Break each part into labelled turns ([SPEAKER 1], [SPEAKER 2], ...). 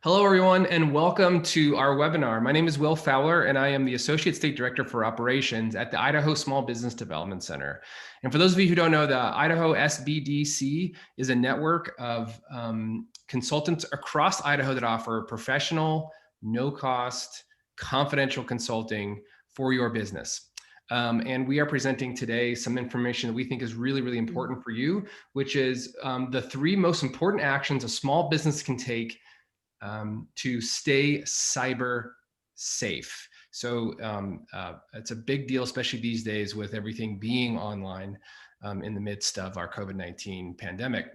[SPEAKER 1] Hello, everyone, and welcome to our webinar. My name is Will Fowler, and I am the Associate State Director for Operations at the Idaho Small Business Development Center. And for those of you who don't know, the Idaho SBDC is a network of consultants across Idaho that offer professional, no-cost, confidential consulting for your business. And we are presenting today some information that we think is really, really important for you, which is the 3 most important actions a small business can take to stay cyber safe. So it's a big deal, especially these days with everything being online in the midst of our COVID-19 pandemic.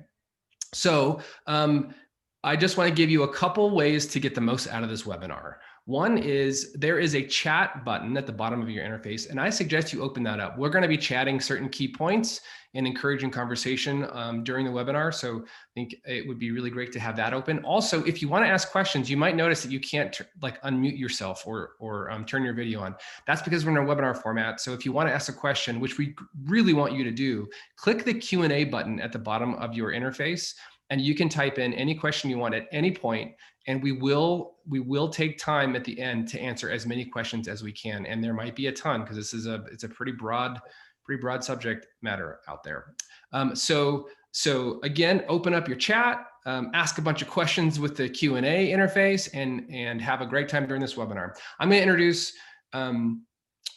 [SPEAKER 1] So I just want to give you a couple ways to get the most out of this webinar. One is there is a chat button at the bottom of your interface, and I suggest you open that up. We're going to be chatting certain key points and encouraging conversation during the webinar. So I think it would be really great to have that open. Also, if you want to ask questions, you might notice that you can't like unmute yourself or turn your video on. That's because we're in a webinar format. So if you want to ask a question, which we really want you to do, click the Q&A button at the bottom of your interface, and you can type in any question you want at any point, and we will take time at the end to answer as many questions as we can. And there might be a ton because it's a pretty broad subject matter out there. So again, open up your chat, ask a bunch of questions with the Q&A interface, and have a great time during this webinar. I'm going to introduce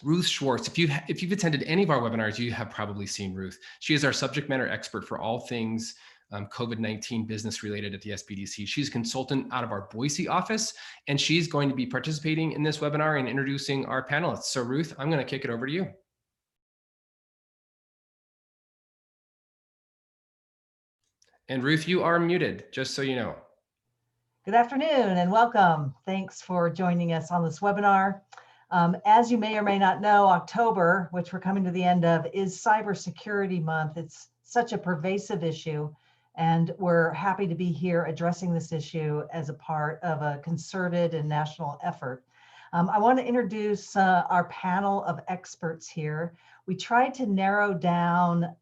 [SPEAKER 1] Ruth Schwartz. If you've attended any of our webinars, you have probably seen Ruth. She is our subject matter expert for all things COVID-19 business related at the SBDC. She's a consultant out of our Boise office, and she's going to be participating in this webinar and introducing our panelists. So Ruth, I'm going to kick it over to you. And Ruth, you are muted, just so you know.
[SPEAKER 2] Good afternoon and welcome. Thanks for joining us on this webinar. As you may or may not know, October, which we're coming to the end of, is Cybersecurity Month. It's such a pervasive issue, and we're happy to be here addressing this issue as a part of a concerted and national effort. I want to introduce our panel of experts here. We tried to narrow down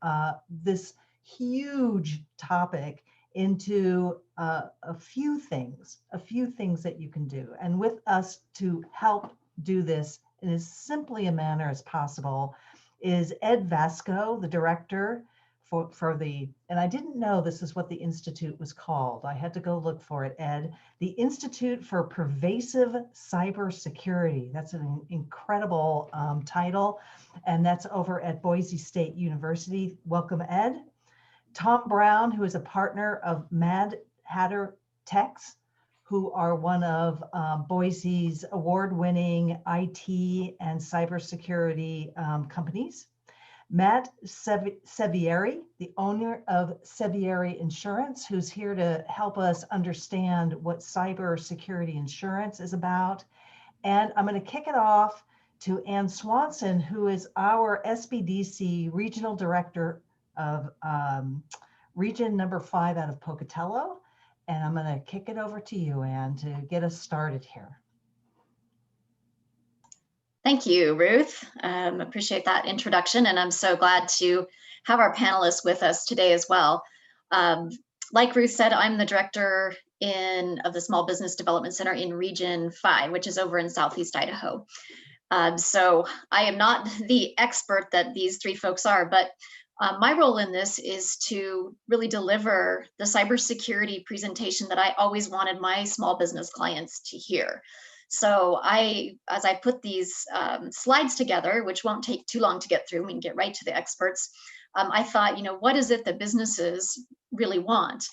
[SPEAKER 2] this huge topic into a few things that you can do. And with us to help do this in as simply a manner as possible is Ed Vasco, the director for the, and I didn't know this is what the Institute was called. I had to go look for it, Ed. The Institute for Pervasive Cybersecurity. That's an incredible title, and that's over at Boise State University. Welcome, Ed. Tom Brown, who is a partner of Mad Hatter Techs, who are one of Boise's award-winning IT and cybersecurity companies. Matt Sevieri, the owner of Sevieri Insurance, who's here to help us understand what cybersecurity insurance is about. And I'm going to kick it off to Ann Swanson, who is our SBDC Regional Director of Region number 5 out of Pocatello. And I'm going to kick it over to you, Ann, to get us started here.
[SPEAKER 3] Thank you, Ruth. Appreciate that introduction, and I'm so glad to have our panelists with us today as well. Like Ruth said, I'm the director of the Small Business Development Center in Region 5, which is over in Southeast Idaho. So I am not the expert that these 3 folks are, but my role in this is to really deliver the cybersecurity presentation that I always wanted my small business clients to hear. So as I put these slides together, which won't take too long to get through, we can get right to the experts. I thought, what is it that businesses really want?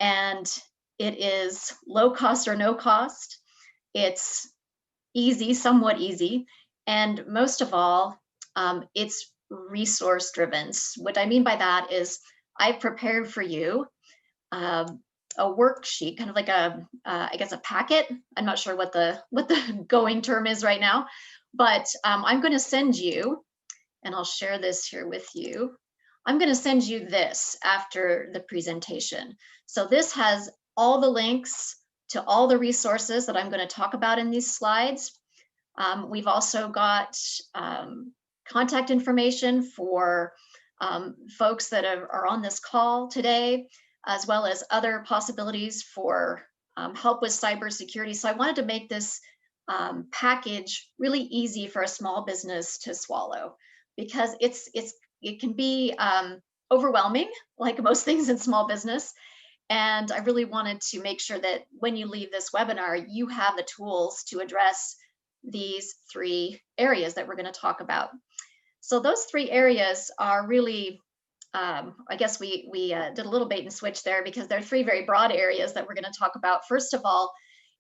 [SPEAKER 3] And it is low cost or no cost. It's easy, somewhat easy. And most of all, it's resource driven. What I mean by that is I've prepared for you a worksheet, kind of like I guess a packet. I'm not sure what the going term is right now, but I'm going to send you, and I'll share this here with you. I'm going to send you this after the presentation. So this has all the links to all the resources that I'm going to talk about in these slides. We've also got contact information for folks that are on this call today, as well as other possibilities for help with cybersecurity. So I wanted to make this package really easy for a small business to swallow, because it can be overwhelming, like most things in small business. And I really wanted to make sure that when you leave this webinar, you have the tools to address these 3 areas that we're going to talk about. So those 3 areas are really, I guess we did a little bait and switch there, because they're 3 very broad areas that we're going to talk about. First of all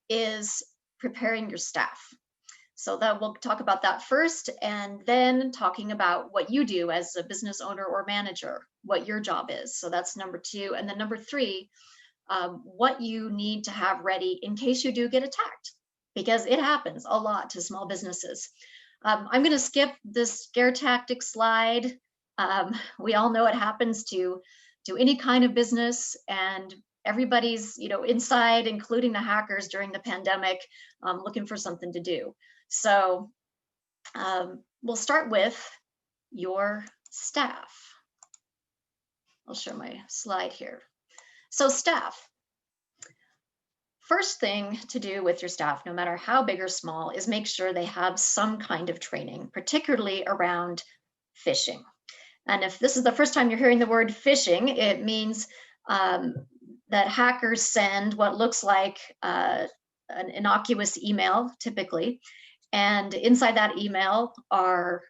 [SPEAKER 3] is preparing your staff. So that we'll talk about that first, and then talking about what you do as a business owner or manager, what your job is. So that's number 2. And then number 3, what you need to have ready in case you do get attacked, because it happens a lot to small businesses. I'm going to skip this scare tactic slide. We all know it happens to any kind of business, and everybody's, inside, including the hackers during the pandemic, looking for something to do. So we'll start with your staff. I'll show my slide here. So staff. First thing to do with your staff, no matter how big or small, is make sure they have some kind of training, particularly around phishing. And if this is the first time you're hearing the word phishing, it means that hackers send what looks like an innocuous email, typically. And inside that email are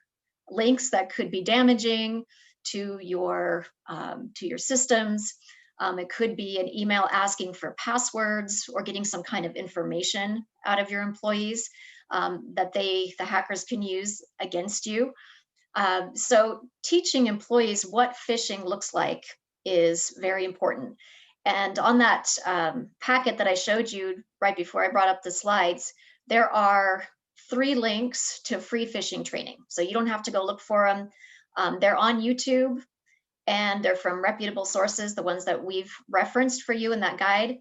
[SPEAKER 3] links that could be damaging to your systems. It could be an email asking for passwords or getting some kind of information out of your employees that the hackers can use against you. So teaching employees what phishing looks like is very important. And on that packet that I showed you right before I brought up the slides, there are 3 links to free phishing training. So you don't have to go look for them. They're on YouTube, and they're from reputable sources, the ones that we've referenced for you in that guide.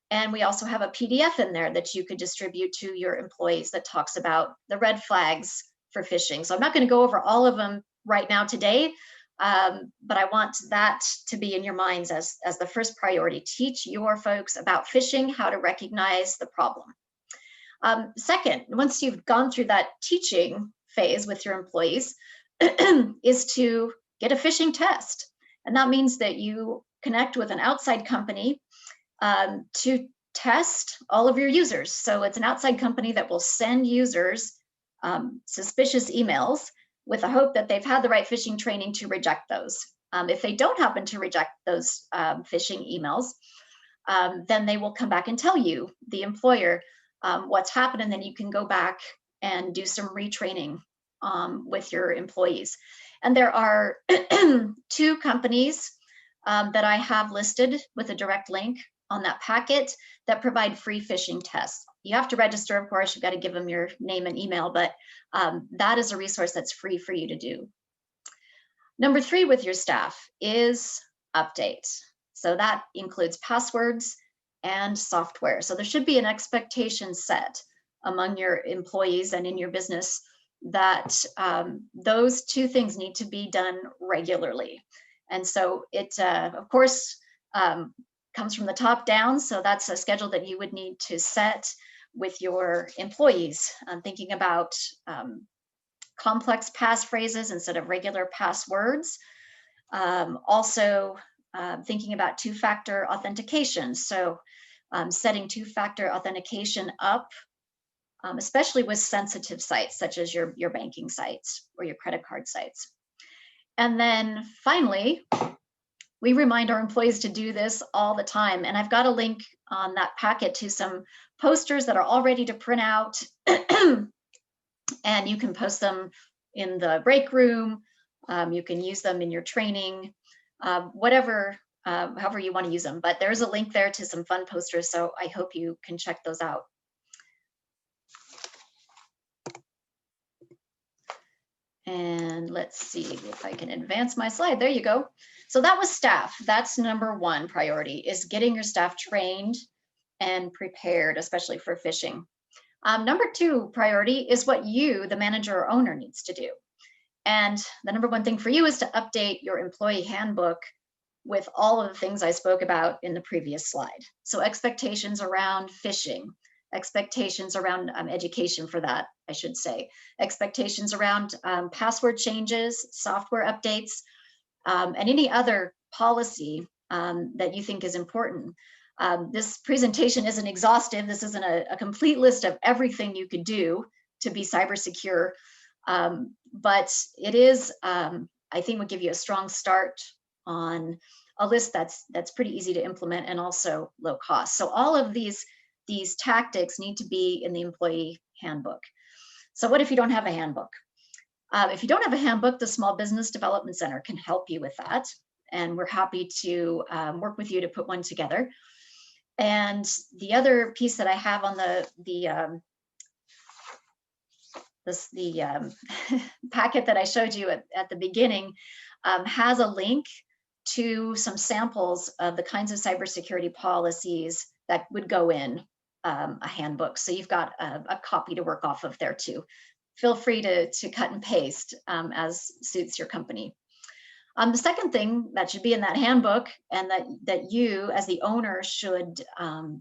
[SPEAKER 3] And we also have a PDF in there that you could distribute to your employees that talks about the red flags for phishing. So I'm not going to go over all of them right now today, but I want that to be in your minds as the first priority. Teach your folks about phishing, how to recognize the problem. Second, once you've gone through that teaching phase with your employees, is to get a phishing test. And that means that you connect with an outside company to test all of your users. So it's an outside company that will send users suspicious emails with the hope that they've had the right phishing training to reject those. If they don't happen to reject those phishing emails, then they will come back and tell you, the employer, what's happened, and then you can go back and do some retraining with your employees. And there are 2 companies that I have listed with a direct link on that packet that provide free phishing tests. You have to register, of course. You've got to give them your name and email, but that is a resource that's free for you to do. Number 3 with your staff is update. So that includes passwords and software. So there should be an expectation set among your employees and in your business that those 2 things need to be done regularly. And so it, of course, comes from the top down. So that's a schedule that you would need to set with your employees. Thinking about complex passphrases instead of regular passwords. Also thinking about 2-factor authentication. So setting 2-factor authentication up, especially with sensitive sites such as your banking sites or your credit card sites. And then finally, we remind our employees to do this all the time. And I've got a link on that packet to some posters that are all ready to print out. And you can post them in the break room. You can use them in your training, however you want to use them. But there's a link there to some fun posters, so I hope you can check those out. And let's see if I can advance my slide. There you go. So that was staff. That's number 1 priority, is getting your staff trained and prepared, especially for phishing. Number 2 priority is what you, the manager or owner, needs to do. And the number 1 thing for you is to update your employee handbook with all of the things I spoke about in the previous slide. So expectations around phishing, expectations around education for that, I should say, expectations around password changes, software updates, and any other policy that you think is important. This presentation isn't exhaustive. This isn't a complete list of everything you could do to be cyber secure, but it is, I think, would give you a strong start on a list that's pretty easy to implement and also low cost. So all of these tactics need to be in the employee handbook. So what if you don't have a handbook? If you don't have a handbook, the Small Business Development Center can help you with that. And we're happy to work with you to put one together. And the other piece that I have on the packet that I showed you at the beginning has a link to some samples of the kinds of cybersecurity policies that would go in a handbook. So you've got a copy to work off of there too. Feel free to cut and paste as suits your company. The second thing that should be in that handbook, and that you as the owner should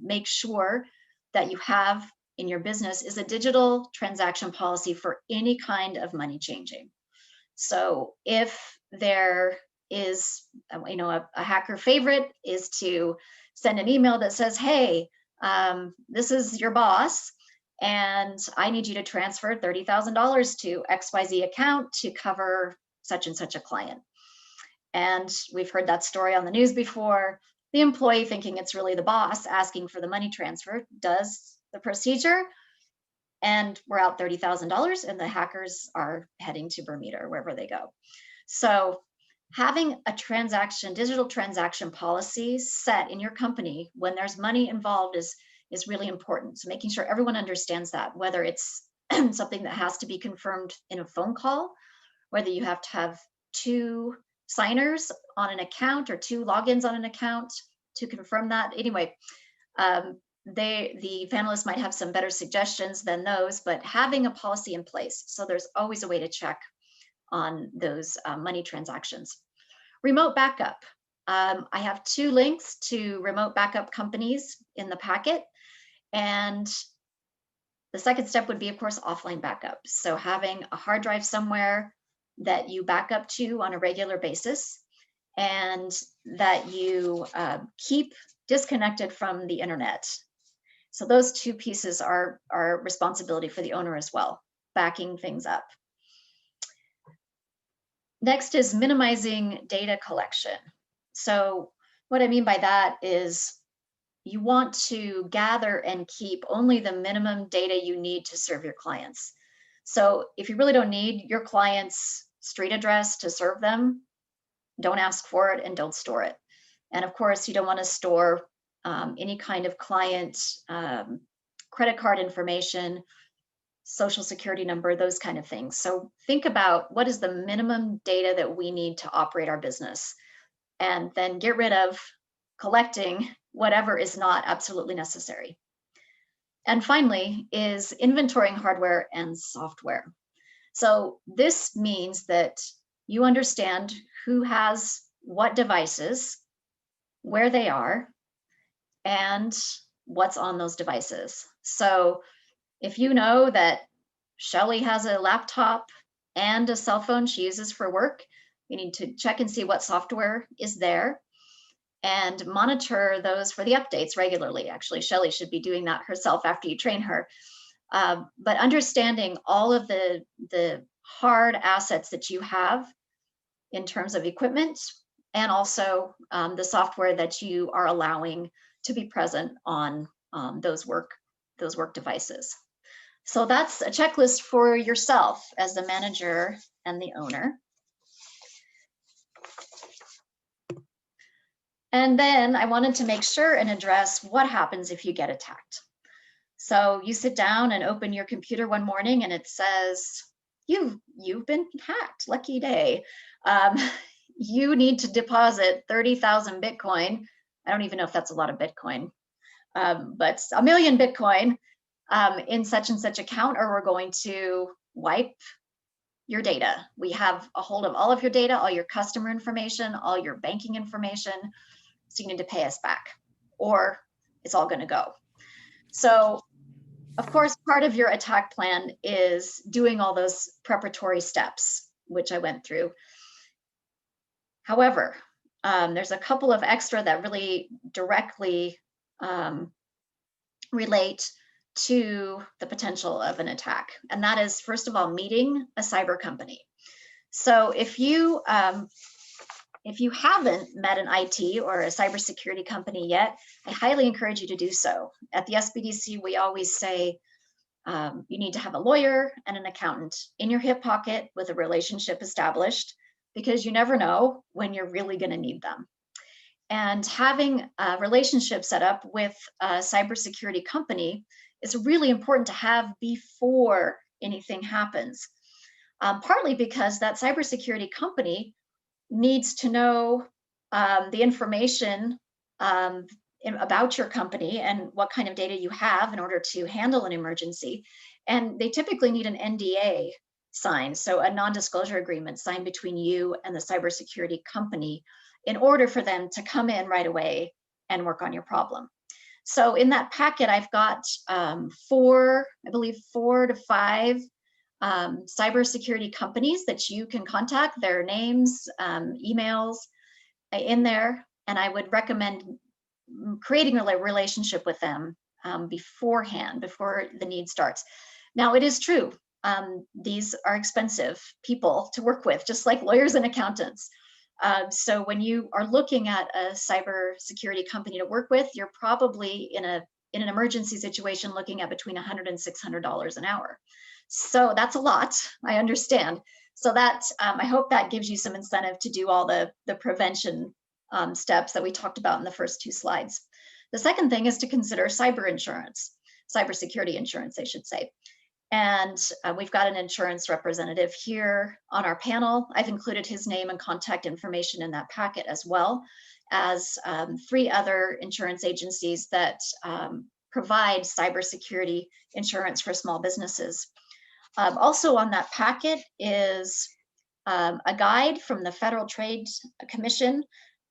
[SPEAKER 3] make sure that you have in your business, is a digital transaction policy for any kind of money changing. So if there is, a hacker favorite is to send an email that says, hey, this is your boss, and I need you to transfer $30,000 to XYZ account to cover such and such a client. And we've heard that story on the news before. The employee, thinking it's really the boss asking for the money transfer, does the procedure, and we're out $30,000, and the hackers are heading to Bermuda or wherever they go. So having a digital transaction policy set in your company when there's money involved is really important. So making sure everyone understands that, whether it's something that has to be confirmed in a phone call, whether you have to have 2 signers on an account or 2 logins on an account to confirm that. Anyway, the panelists might have some better suggestions than those, but having a policy in place, so there's always a way to check on those money transactions. Remote backup. I have 2 links to remote backup companies in the packet. And the second step would be, of course, offline backup. So having a hard drive somewhere that you back up to on a regular basis, and that you keep disconnected from the internet. So those 2 pieces are responsibility for the owner as well, backing things up. Next is minimizing data collection. So what I mean by that is you want to gather and keep only the minimum data you need to serve your clients. So if you really don't need your client's street address to serve them, don't ask for it and don't store it. And of course, you don't want to store any kind of client credit card information, social security number, those kind of things. So think about what is the minimum data that we need to operate our business, and then get rid of collecting whatever is not absolutely necessary. And finally is inventorying hardware and software. So this means that you understand who has what devices, where they are, and what's on those devices. So if you know that Shelley has a laptop and a cell phone she uses for work, you need to check and see what software is there and monitor those for the updates regularly. Actually, Shelley should be doing that herself after you train her. But understanding all of the hard assets that you have in terms of equipment, and also the software that you are allowing to be present on those work devices. So that's a checklist for yourself as the manager and the owner. And then I wanted to make sure and address what happens if you get attacked. So you sit down and open your computer one morning and it says, you've been hacked, lucky day. You need to deposit 30,000 Bitcoin. I don't even know if that's a lot of Bitcoin, but 1 million Bitcoin in such and such account, or we're going to wipe your data. We have a hold of all of your data, all your customer information, all your banking information. So you need to pay us back, or it's all going to go. So, of course, part of your attack plan is doing all those preparatory steps, which I went through. However, there's a couple of extra that really directly relate to the potential of an attack. And that is, first of all, meeting a cyber company. So if you haven't met an IT or a cybersecurity company yet, I highly encourage you to do so. At the SBDC, we always say you need to have a lawyer and an accountant in your hip pocket with a relationship established, because you never know when you're really going to need them. And having a relationship set up with a cybersecurity company is really important to have before anything happens. Partly because that cybersecurity company needs to know the information about your company and what kind of data you have in order to handle an emergency. And they typically need an NDA signed, so a non-disclosure agreement signed between you and the cybersecurity company, in order for them to come in right away and work on your problem. So in that packet, I've got I believe 4 to 5 cybersecurity companies that you can contact, their names, emails in there. And I would recommend creating a relationship with them beforehand, before the need starts. Now, it is true, these are expensive people to work with, just like lawyers and accountants. So when you are looking at a cybersecurity company to work with, you're probably in an emergency situation looking at between $100 and $600 an hour. So that's a lot, I understand. So that I hope that gives you some incentive to do all the prevention steps that we talked about in the first 2 slides. The second thing is to consider cyber insurance, cybersecurity insurance, I should say. And we've got an insurance representative here on our panel. I've included his name and contact information in that packet, as well as 3 other insurance agencies that provide cybersecurity insurance for small businesses. Also on that packet is a guide from the Federal Trade Commission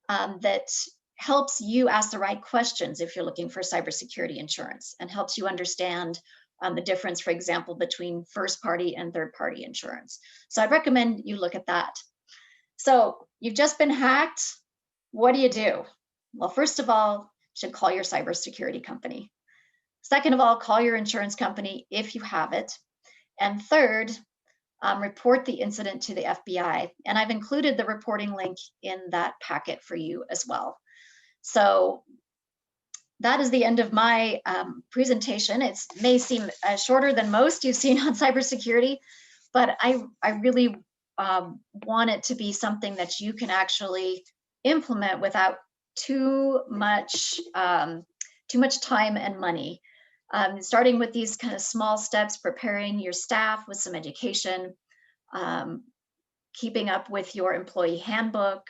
[SPEAKER 3] that helps you ask the right questions if you're looking for cybersecurity insurance, and helps you understand the difference, for example, between first-party and third-party insurance. So I'd recommend you look at that. So you've just been hacked. What do? Well, first of all, you should call your cybersecurity company. Second of all, call your insurance company if you have it. And third, report the incident to the FBI. And I've included the reporting link in that packet for you as well. So that is the end of my presentation. It may seem shorter than most you've seen on cybersecurity, but I really want it to be something that you can actually implement without too much time and money. Starting with these kind of small steps, preparing your staff with some education, keeping up with your employee handbook,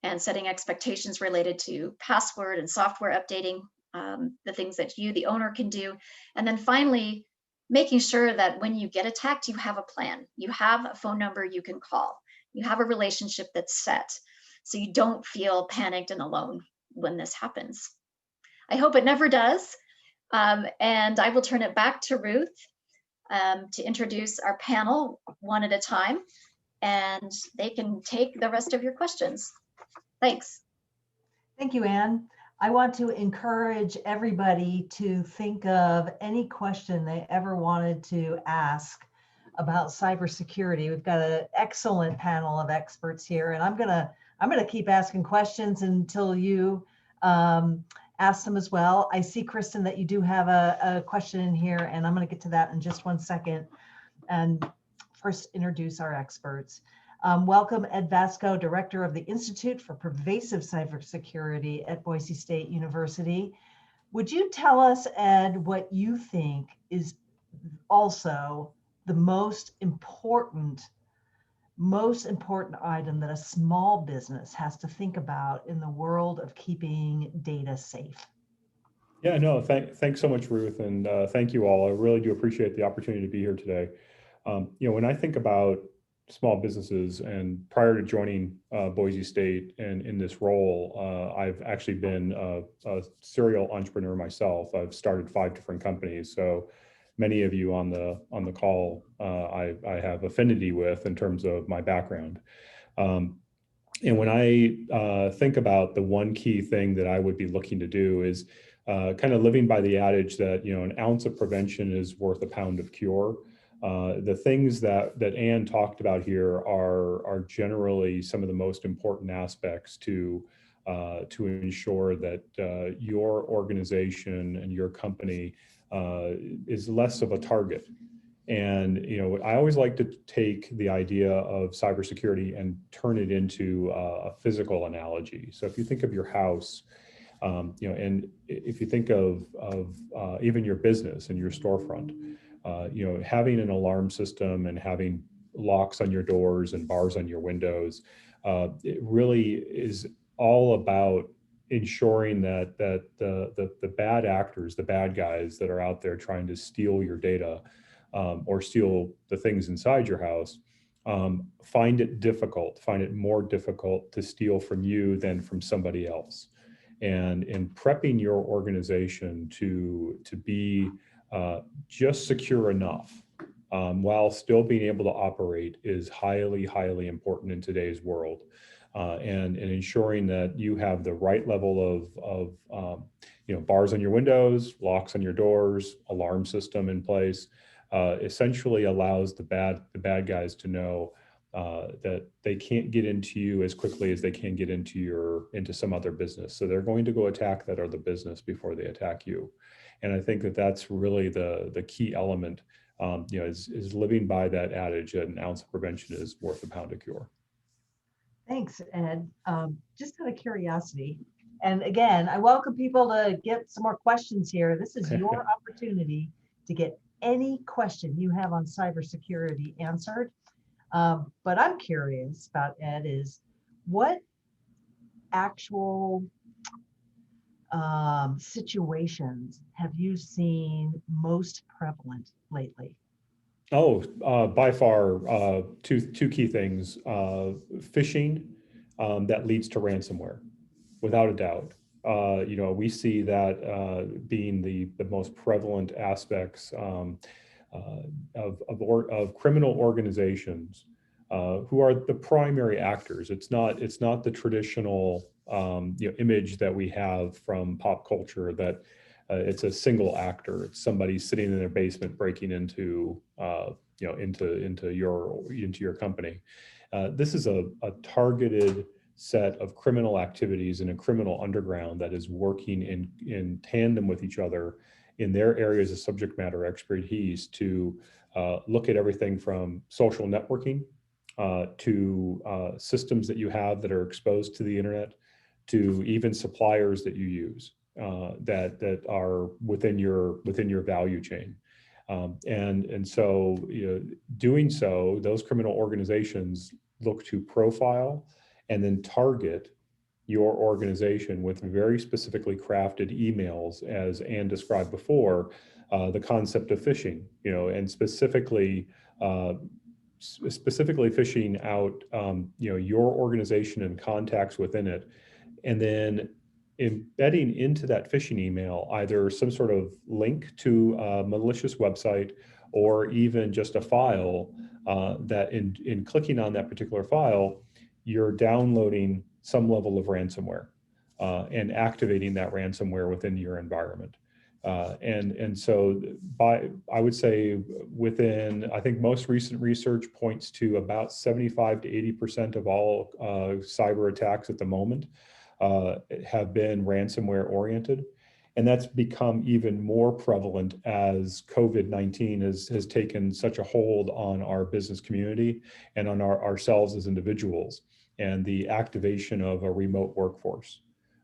[SPEAKER 3] and setting expectations related to password and software updating, the things that you, the owner, can do. And then finally, making sure that when you get attacked, you have a plan. You have a phone number you can call. You have a relationship that's set, so you don't feel panicked and alone when this happens. I hope it never does. And I will turn it back to Ruth to introduce our panel one at a time, and they can take the rest of your questions. Thanks.
[SPEAKER 2] Thank you, Anne. I want to encourage everybody to think of any question they ever wanted to ask about cybersecurity. We've got an excellent panel of experts here, and I'm gonna keep asking questions until you ask them as well. I see, Kristen, that you do have a question in here, and I'm gonna get to that in just one second. And first, introduce our experts. Welcome, Ed Vasco, Director of the Institute for Pervasive Cybersecurity at Boise State University. Would you tell us, Ed, what you think is also the most important item that a small business has to think about in the world of keeping data safe?
[SPEAKER 4] Yeah, no, thanks so much, Ruth, and thank you all. I really do appreciate the opportunity to be here today. When I think about small businesses. And prior to joining Boise State and in this role, I've actually been a serial entrepreneur myself. I've started 5 different companies. So many of you on the call, I have affinity with in terms of my background. And when I think about the one key thing that I would be looking to do is kind of living by the adage that, you know, an ounce of prevention is worth a pound of cure. The things that Anne talked about here are generally some of the most important aspects to ensure that your organization and your company is less of a target. And, you know, I always like to take the idea of cybersecurity and turn it into a physical analogy. So if you think of your house, you know, and if you think of even your business and your storefront, you know, having an alarm system and having locks on your doors and bars on your windows, it really is all about ensuring that the bad actors, the bad guys that are out there trying to steal your data or steal the things inside your house, find it more difficult to steal from you than from somebody else. And in prepping your organization to be just secure enough while still being able to operate is highly, highly important in today's world. And ensuring that you have the right level of you know, bars on your windows, locks on your doors, alarm system in place, essentially allows the bad guys to know that they can't get into you as quickly as they can get into some other business. So they're going to go attack that other business before they attack you. And I think that that's really the key element, you know, is living by that adage that an ounce of prevention is worth a pound of cure.
[SPEAKER 2] Thanks, Ed. Just out of curiosity, and again, I welcome people to get some more questions here. This is your opportunity to get any question you have on cybersecurity answered. But I'm curious about, Ed, is what actual situations have you seen most prevalent lately?
[SPEAKER 4] Oh, by far, two key things: phishing that leads to ransomware, without a doubt. You know, we see that being the most prevalent aspects of criminal organizations who are the primary actors. It's not the traditional you know, image that we have from pop culture that it's a single actor. It's somebody sitting in their basement breaking into you know, into your company. This is a targeted set of criminal activities in a criminal underground that is working in tandem with each other in their areas of subject matter expertise to look at everything from social networking to systems that you have that are exposed to the internet, to even suppliers that you use that are within your value chain. And so, you know, doing so, those criminal organizations look to profile and then target your organization with very specifically crafted emails, as Anne described before, the concept of phishing, you know, and specifically phishing out, you know, your organization and contacts within it, and then embedding into that phishing email either some sort of link to a malicious website or even just a file that in clicking on that particular file, you're downloading some level of ransomware and activating that ransomware within your environment. And so I would say within, I think most recent research points to about 75 to 80% of all cyber attacks at the moment have been ransomware oriented. And that's become even more prevalent as COVID-19 has taken such a hold on our business community and on ourselves as individuals, and the activation of a remote workforce.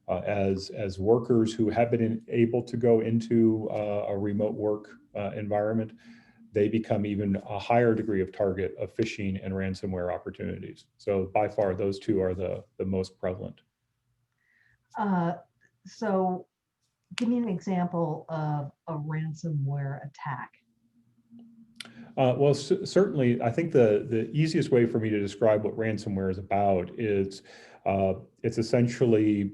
[SPEAKER 4] As workers who have been able to go into a remote work environment, they become even a higher degree of target of phishing and ransomware opportunities. So by far, those two are the most prevalent.
[SPEAKER 2] So give me an example of a ransomware attack.
[SPEAKER 4] Well, certainly, I think the easiest way for me to describe what ransomware is about is it's essentially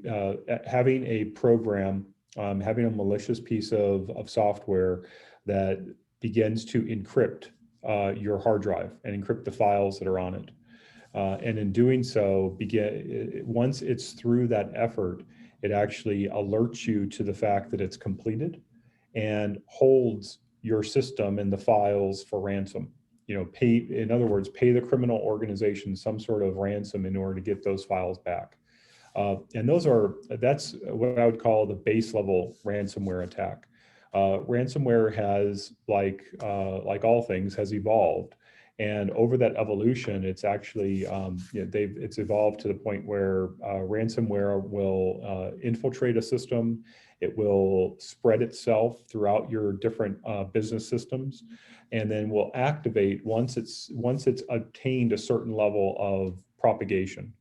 [SPEAKER 4] having a program, having a malicious piece of software that begins to encrypt your hard drive and encrypt the files that are on it. And in doing so, once it's through that effort, it actually alerts you to the fact that it's completed and holds your system and the files for ransom. In other words, pay the criminal organization some sort of ransom in order to get those files back. And that's what I would call the base level ransomware attack. Ransomware has, like all things, has evolved. And over that evolution, it's actually it's evolved to the point where ransomware will infiltrate a system. It will spread itself throughout your different business systems, and then will activate once it's attained a certain level of propagation.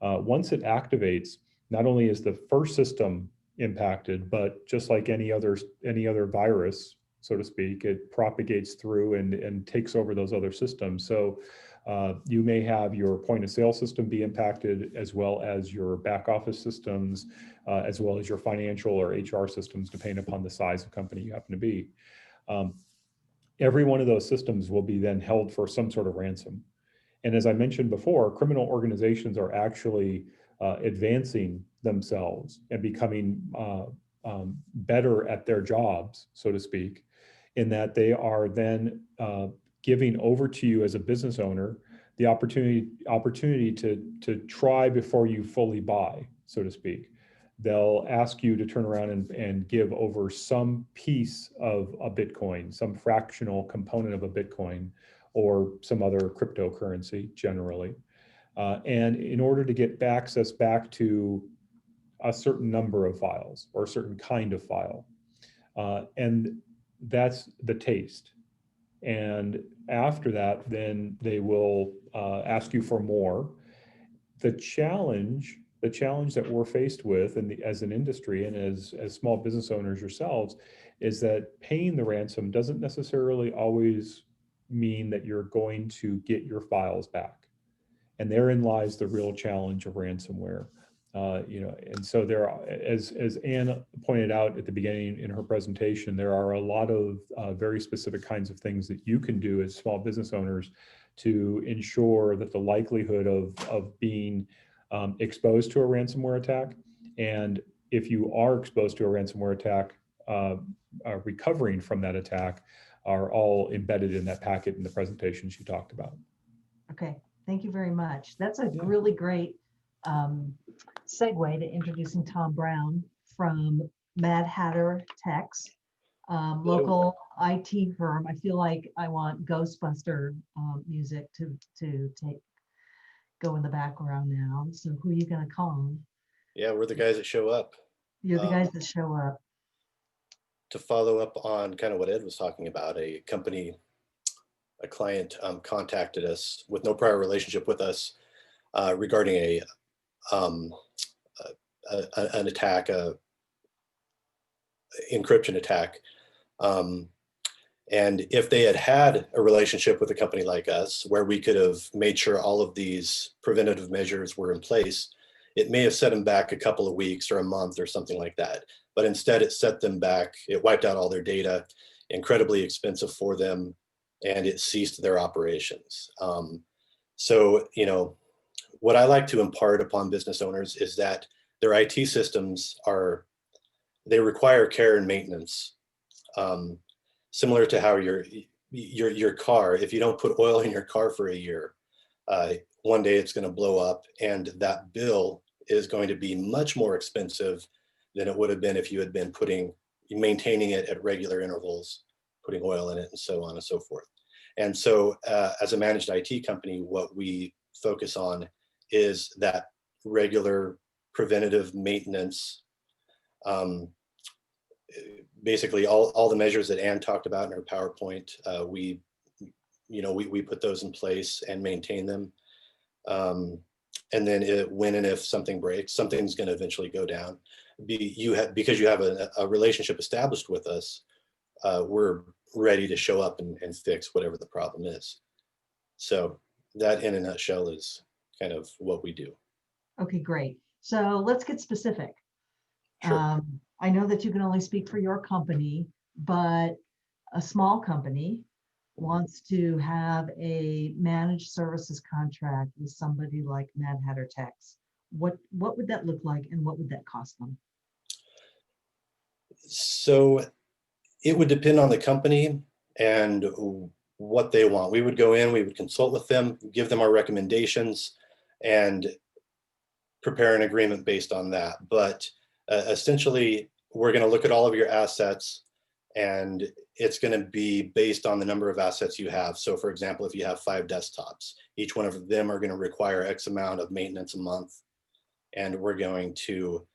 [SPEAKER 4] Once it activates, not only is the first system impacted, but just like any other virus, so to speak, it propagates through and takes over those other systems. So you may have your point of sale system be impacted, as well as your back office systems, as well as your financial or HR systems, depending upon the size of company you happen to be. Every one of those systems will be then held for some sort of ransom. And as I mentioned before, criminal organizations are actually advancing themselves and becoming better at their jobs, so to speak, in that they are then giving over to you as a business owner the opportunity to try before you fully buy, so to speak. They'll ask you to turn around and give over some piece of a Bitcoin, some fractional component of a Bitcoin, or some other cryptocurrency generally. And in order to get access back to a certain number of files or a certain kind of file. And that's the taste. And after that, then they will ask you for more. The challenge that we're faced with as an industry and as small business owners yourselves is that paying the ransom doesn't necessarily always mean that you're going to get your files back. And therein lies the real challenge of ransomware. And so there are, as Anne pointed out at the beginning in her presentation, there are a lot of very specific kinds of things that you can do as small business owners to ensure that the likelihood of being exposed to a ransomware attack, and if you are exposed to a ransomware attack, recovering from that attack, are all embedded in that packet in the presentation she talked about.
[SPEAKER 2] Okay, thank you very much. That's a really great segue to introducing Tom Brown from Mad Hatter Techs, local IT firm. I feel like I want Ghostbuster music to go in the background now. So who are you going to call?
[SPEAKER 5] Yeah, we're the guys that show up.
[SPEAKER 2] You're the guys that show up.
[SPEAKER 5] To follow up on kind of what Ed was talking about, a client contacted us with no prior relationship with us regarding an attack, encryption attack. And if they had a relationship with a company like us, where we could have made sure all of these preventative measures were in place, it may have set them back a couple of weeks or a month or something like that. But instead it set them back, it wiped out all their data, incredibly expensive for them, and it ceased their operations. So, what I like to impart upon business owners is that their IT systems they require care and maintenance. Similar to how your car, if you don't put oil in your car for a year, one day it's going to blow up, and that bill is going to be much more expensive than it would have been if you had been maintaining it at regular intervals, putting oil in it, and so on and so forth. And so as a managed IT company, what we focus on is that regular preventative maintenance. Basically all the measures that Anne talked about in her PowerPoint, we put those in place and maintain them. And then when and if something breaks, something's going to eventually go down. Because you have a relationship established with us, we're ready to show up and fix whatever the problem is. So that in a nutshell is kind of what we do.
[SPEAKER 2] Okay, great. So let's get specific.
[SPEAKER 5] Sure.
[SPEAKER 2] I know that you can only speak for your company, but a small company wants to have a managed services contract with somebody like Mad Hatter Techs. What would that look like, and what would that cost them?
[SPEAKER 5] So it would depend on the company and what they want. We would go in, we would consult with them, give them our recommendations, and prepare an agreement based on that. But essentially, we're going to look at all of your assets, and it's going to be based on the number of assets you have. So for example, if you have 5 desktops, each one of them are going to require X amount of maintenance a month. And we're going to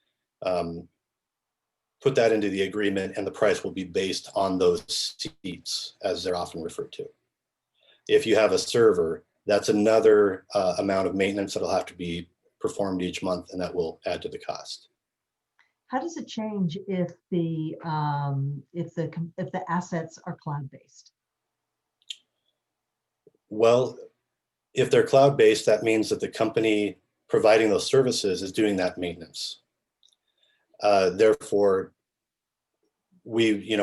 [SPEAKER 5] put that into the agreement, and the price will be based on those seats, as they're often referred to. If you have a server, that's another amount of maintenance that'll have to be performed each month, and that will add to the cost.
[SPEAKER 2] How does it change if the assets are cloud-based?
[SPEAKER 5] Well, if they're cloud-based, that means that the company providing those services is doing that maintenance. Therefore, we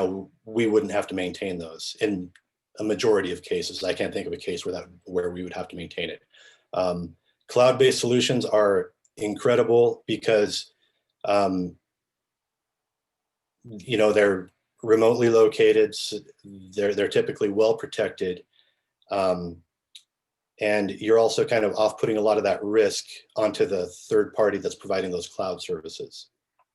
[SPEAKER 5] wouldn't have to maintain those in a majority of cases. I can't think of a case where we would have to maintain it. Cloud-based solutions are incredible because they're remotely located. So they're typically well protected, and you're also kind of off-putting a lot of that risk onto the third party that's providing those cloud services.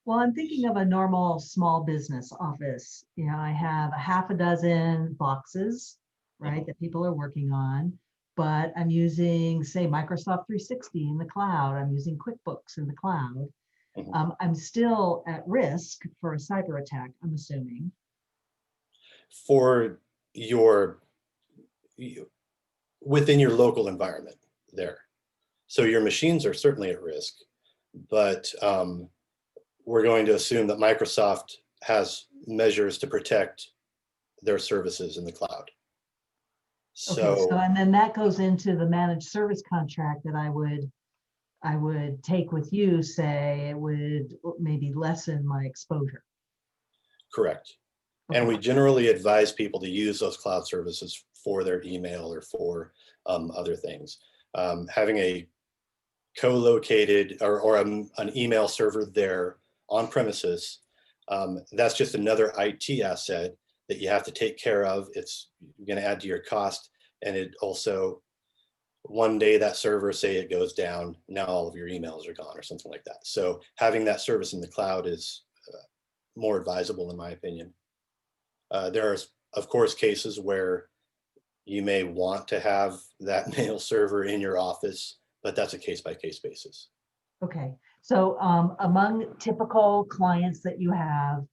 [SPEAKER 2] Well, I'm thinking of a normal small business office. I have a half a dozen boxes, right, that people are working on, but I'm using, say, Microsoft 360 in the cloud. I'm using QuickBooks in the cloud. I'm still at risk for a cyber attack, I'm assuming.
[SPEAKER 5] For within your local environment there. So your machines are certainly at risk, but we're going to assume that Microsoft has measures to protect their services in the cloud.
[SPEAKER 2] Okay, so and then that goes into the managed service contract that I would take with you, say it would maybe lessen my exposure.
[SPEAKER 5] Correct. Okay. And we generally advise people to use those cloud services for their email or for other things. Having a co-located or an email server there on premises, that's just another IT asset that you have to take care of. It's going to add to your cost. And it also, one day that server, say it goes down, now all of your emails are gone or something like that. So having that service in the cloud is more advisable, in my opinion. There are, of course, cases where you may want to have that mail server in your office, but that's a case-by-case basis.
[SPEAKER 2] Okay, so among typical clients that you have,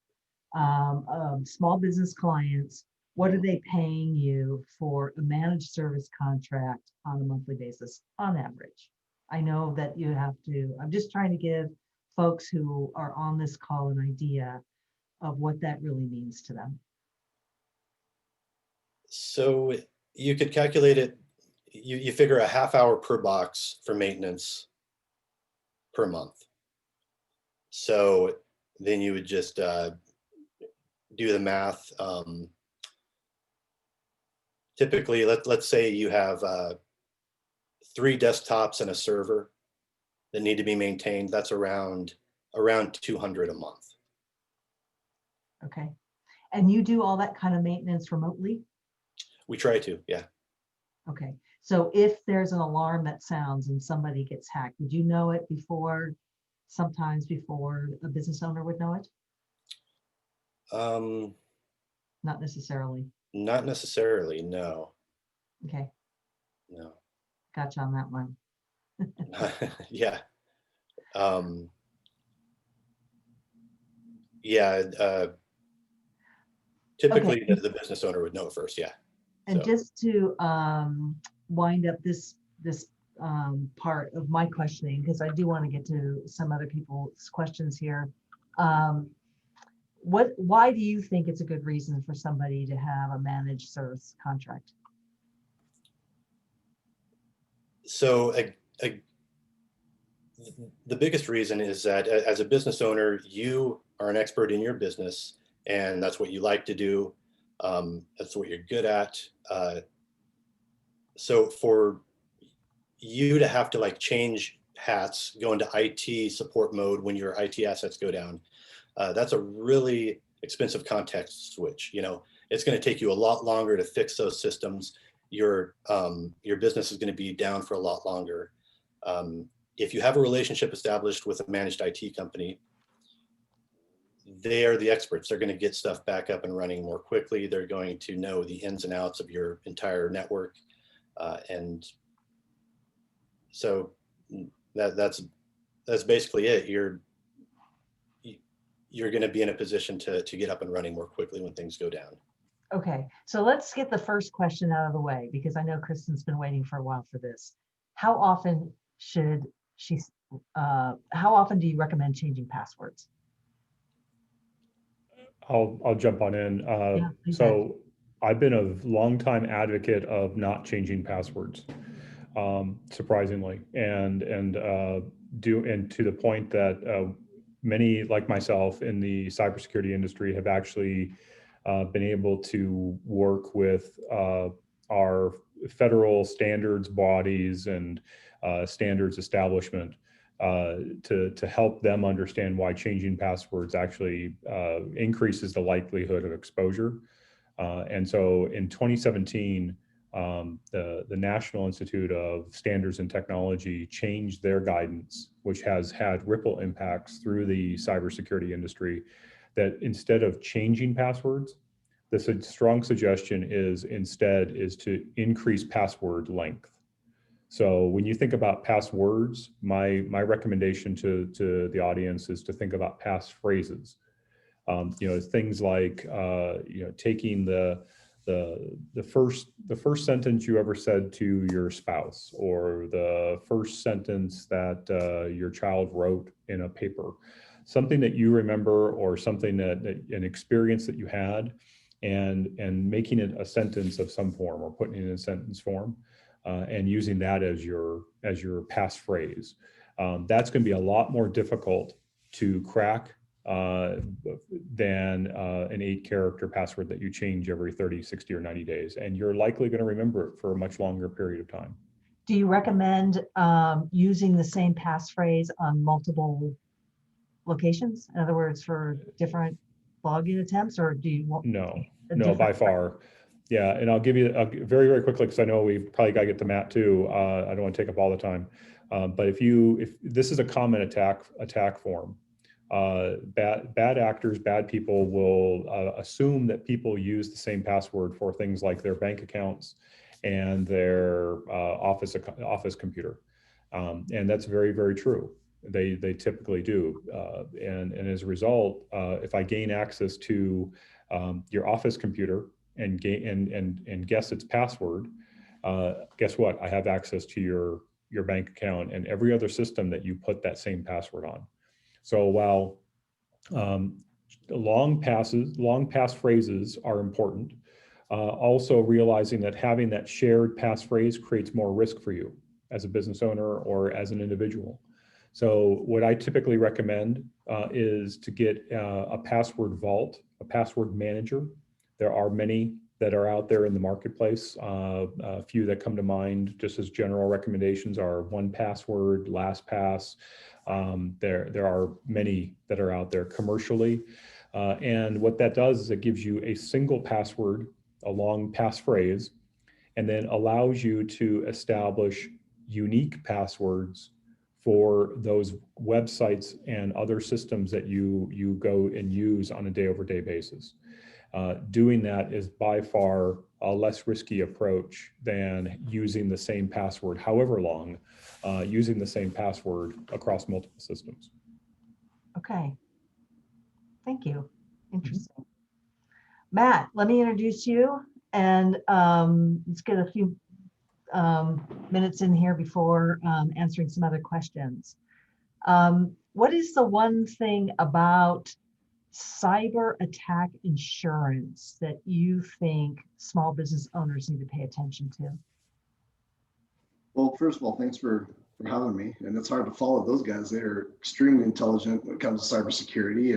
[SPEAKER 2] small business clients, what are they paying you for a managed service contract on a monthly basis on average? I know that you have to, I'm just trying to give folks who are on this call an idea of what that really means to them.
[SPEAKER 5] So you could calculate it, you figure a half hour per box for maintenance per month. So then you would just do the math. Typically, let's say you have 3 desktops and a server that need to be maintained. That's around $200 a month.
[SPEAKER 2] Okay, and you do all that kind of maintenance remotely?
[SPEAKER 5] We try to, yeah.
[SPEAKER 2] Okay, so if there's an alarm that sounds and somebody gets hacked, would you know it before, sometimes before a business owner would know it? Not necessarily.
[SPEAKER 5] Not necessarily, no.
[SPEAKER 2] Okay.
[SPEAKER 5] No.
[SPEAKER 2] Gotcha on that one.
[SPEAKER 5] Yeah. Yeah. Typically,
[SPEAKER 2] okay.
[SPEAKER 5] the business owner would know it first, yeah.
[SPEAKER 2] And so, just to wind up this part of my questioning, because I do want to get to some other people's questions here. why do you think it's a good reason for somebody to have a managed service contract?
[SPEAKER 5] So the biggest reason is that as a business owner, you are an expert in your business, and that's what you like to do. That's what you're good at. So for you to have to like change hats, go into IT support mode when your IT assets go down, that's a really expensive context switch. You know, it's going to take you a lot longer to fix those systems. Your business is going to be down for a lot longer. If you have a relationship established with a managed IT company, they are the experts. They're going to get stuff back up and running more quickly. They're going to know the ins and outs of your entire network. And so that's basically it. You're going to be in a position to get up and running more quickly when things go down.
[SPEAKER 2] Okay, so let's get the first question out of the way, because I know Kristen's been waiting for a while for this. How often should she, how often do you recommend changing passwords?
[SPEAKER 4] I'll jump on in.
[SPEAKER 2] Yeah, please
[SPEAKER 4] So I've been a longtime advocate of not changing passwords, surprisingly, and to the point that many like myself in the cybersecurity industry have actually been able to work with our federal standards bodies and standards establishment to help them understand why changing passwords actually increases the likelihood of exposure. And so in 2017, the National Institute of Standards and Technology changed their guidance, which has had ripple impacts through the cybersecurity industry, that instead of changing passwords, the strong suggestion is instead is to increase password length. So when you think about passwords, my recommendation to the audience is to think about passphrases. Things like taking the first sentence you ever said to your spouse, or the first sentence that your child wrote in a paper, something that you remember, or something that an experience that you had, and making it a sentence of some form, or putting it in a sentence form. And using that as your passphrase. That's going to be a lot more difficult to crack than an 8-character password that you change every 30, 60, or 90 days. And you're likely going to remember it for a much longer period of time.
[SPEAKER 2] Do you recommend using the same passphrase on multiple locations? In other words, for different login attempts, or do you want?
[SPEAKER 4] No, by far. Yeah, and I'll give you very, very quickly, because I know we've probably got to get to Matt too. I don't want to take up all the time, but if this is a common attack form, bad actors, bad people will assume that people use the same password for things like their bank accounts and their office computer, and that's very, very true. They typically do, and as a result, if I gain access to your office computer and guess its password, guess what? I have access to your bank account and every other system that you put that same password on. So while long passphrases are important, also realizing that having that shared passphrase creates more risk for you as a business owner or as an individual. So what I typically recommend is to get a password vault, a password manager. There are many that are out there in the marketplace. A few that come to mind, just as general recommendations, are 1Password, LastPass. There are many that are out there commercially. And what that does is it gives you a single password, a long passphrase, and then allows you to establish unique passwords for those websites and other systems that you go and use on a day-over-day basis. Doing that is by far a less risky approach than using the same password, however long, using the same password across multiple systems.
[SPEAKER 2] Okay, thank you. Interesting. Matt, let me introduce you, and let's get a few minutes in here before answering some other questions. What is the one thing about cyber attack insurance that you think small business owners need to pay attention to?
[SPEAKER 6] Well, first of all, thanks for having me. And it's hard to follow those guys. They are extremely intelligent when it comes to cybersecurity,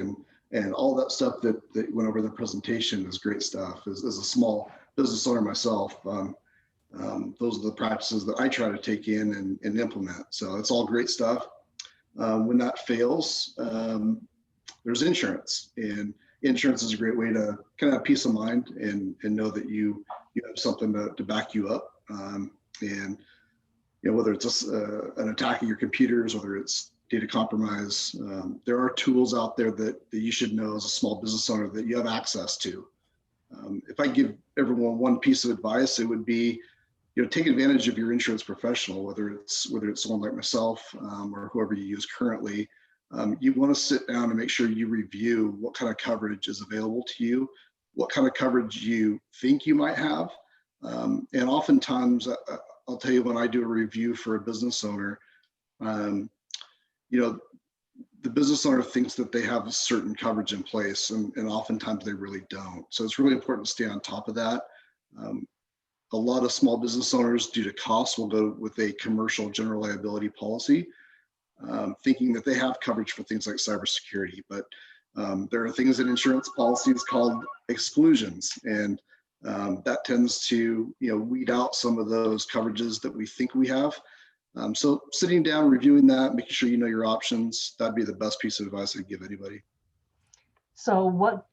[SPEAKER 6] and all that stuff that went over the presentation is great stuff. As a small business owner myself, those are the practices that I try to take in and implement. So it's all great stuff. When that fails, there's insurance, and insurance is a great way to kind of have peace of mind and know that you have something to back you up. And whether it's an attack of your computers, whether it's data compromise, there are tools out there that you should know as a small business owner that you have access to. If I give everyone one piece of advice, it would be, take advantage of your insurance professional, whether it's someone like myself or whoever you use currently. You want to sit down and make sure you review what kind of coverage is available to you, what kind of coverage you think you might have. And oftentimes, I'll tell you, when I do a review for a business owner, the business owner thinks that they have a certain coverage in place, and oftentimes they really don't. So it's really important to stay on top of that. A lot of small business owners, due to costs, will go with a commercial general liability policy, thinking that they have coverage for things like cybersecurity. But there are things in insurance policies called exclusions, and that tends to weed out some of those coverages that we think we have. So sitting down, reviewing that, making sure you know your options, that'd be the best piece of advice I'd give anybody.
[SPEAKER 2] So what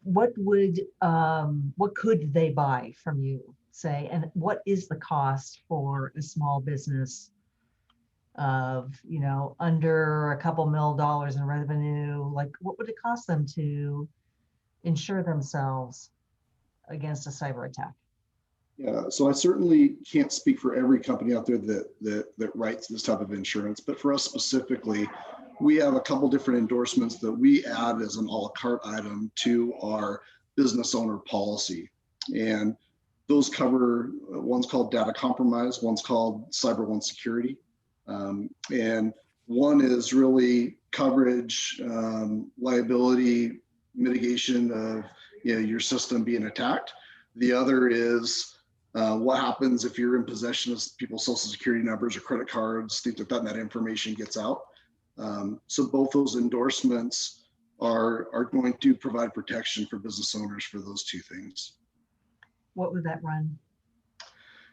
[SPEAKER 2] could they buy from you, say, and what is the cost for a small business of under a couple $1 million in revenue? Like, what would it cost them to insure themselves against a cyber attack?
[SPEAKER 6] Yeah, so I certainly can't speak for every company out there that writes this type of insurance, but for us specifically, we have a couple different endorsements that we add as an a la carte item to our business owner policy. And those cover, one's called data compromise, one's called Cyber One Security. And one is really coverage, liability mitigation of your system being attacked. The other is what happens if you're in possession of people's social security numbers or credit cards, think that information gets out. So both those endorsements are going to provide protection for business owners for those two things.
[SPEAKER 2] What would that run?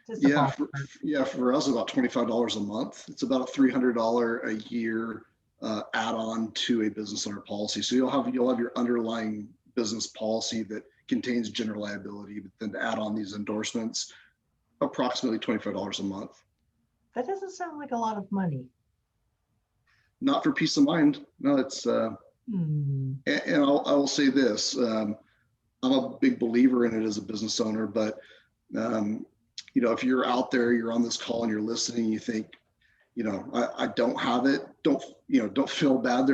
[SPEAKER 6] For us, about $25 a month. It's about a $300 a year add-on to a business owner policy. So you'll have your underlying business policy that contains general liability, but then to add on these endorsements, approximately $25 a month.
[SPEAKER 2] That doesn't sound like a lot of money.
[SPEAKER 6] Not for peace of mind. No, it's and I will say this: I'm a big believer in it as a business owner. But if you're out there, you're on this call and you're listening, you think, I don't have it. Don't feel bad.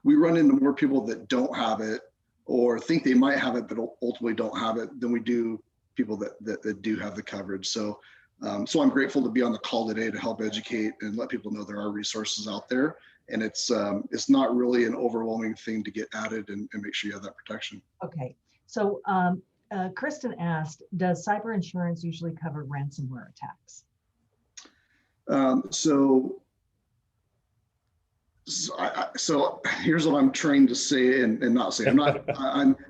[SPEAKER 6] We run into more people that don't have it or think they might have it, but ultimately don't have it than we do people that do have the coverage. So I'm grateful to be on the call today to help educate and let people know there are resources out there. And it's not really an overwhelming thing to get added and make sure you have that protection.
[SPEAKER 2] Okay. So Kristen asked, does cyber insurance usually cover ransomware attacks?
[SPEAKER 6] So here's what I'm trying to say and not say. I'm